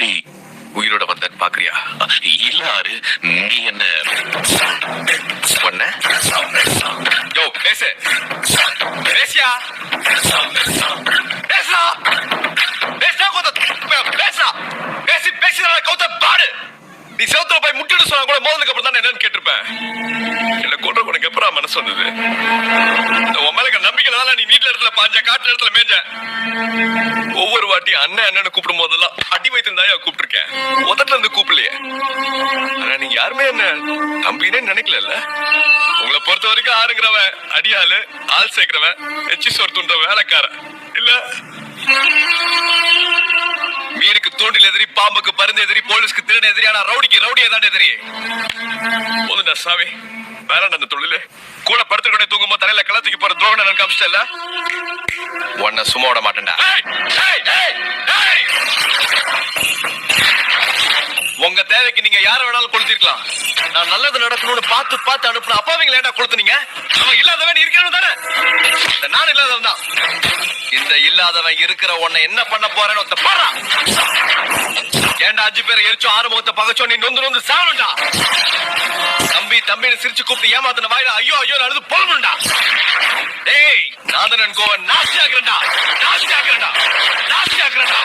எப்படி உயிரோட வந்தேன்னு பாக்குறியா? இல்ல ஆறு, நீ என்ன சொன்ன? யோ பேசு, பேசியா, பேசா, பேசா கோத்த, பேசா, பேசி பேசினா கௌத பாடு. நீ செவுத்துல போய் முட்டிட்டு சொன்னா கூட மோதலுக்கு அப்புறம் தான் என்னன்னு கேட்டிருப்பேன். என்ன கொன்ற உனக்கு எப்படா மனசு வந்தது? உன் மேல நம்பிக்கையில தான் நீ வீட்டுல இடத்துல பாஞ்ச, காட்டுல இடத்துல மேஞ்ச. ஒவ்வொரு வாட்டி அண்ணன் அண்ணன் கூப்பிடும் போதெல்லாம் அடி வைத்து தாயா கூப்பிட்டுருக்கேன், உதட்டுல இருந்து கூப்பிடலையே. ஆனா நீங்க யாருமே என்ன தம்பினே நினைக்கல. உங்களை பொறுத்த வரைக்கும் ஆறுங்கிறவன் அடியாளு, ஆள் சேர்க்கிறவன், எச்சி சோறு துண்ட வேலைக்காரன் இல்ல. மீனுக்கு தூண்டில் எதிரி, பாம்புக்கு பருந்து எதிரி, போலீஸ்க்கு திருடன் எதிரி, ஆனா ரவுடிக்கு ரவுடியே தான் எதிரி. போதுண்டா சாமி, வேற அந்த தொழிலு கூட படுத்துக்கிட்டே தூங்கும்போது தலையில களத்துக்கு போற துரோகம் எனக்கு காமிச்சிட்டல. உன்னை சும்மா விட மாட்டேன்டா. உங்க தேவைக்கு நீங்க யார வேணாலும் கொளுத்திருக்கலாம். நான் நல்லது நடக்கணும்னு பார்த்து பார்த்து அனுப்புன அப்பாவிங்க லேட்டா கொளுத்துனீங்க. அவன் இல்லாதவன் இருக்கணும் தானே? நான் இல்லாதவன் தான். இந்த இல்லாதவன் இருக்கிற உன்னை என்ன பண்ண போறேன்னு ஒருத்த பாரா. ஏண்டா 5 பேரை எரிச்சோம், ஆறுமுகத்தை பகச்சோம், நீ நொந்து நொந்து சாவணும்டா. தம்பி தம்பின்னு சிரிச்சு கூப்பிட்டு ஏமாத்தின வாயில ஐயோ ஐயோ அழுது பொழுதுண்டா. டேய் நாதனன் கோவன் நாஸ்தி ஆக்குறேன்டா, நாஸ்தி ஆக்குறேன்டா, நாஸ்தி ஆக்குறேன்டா.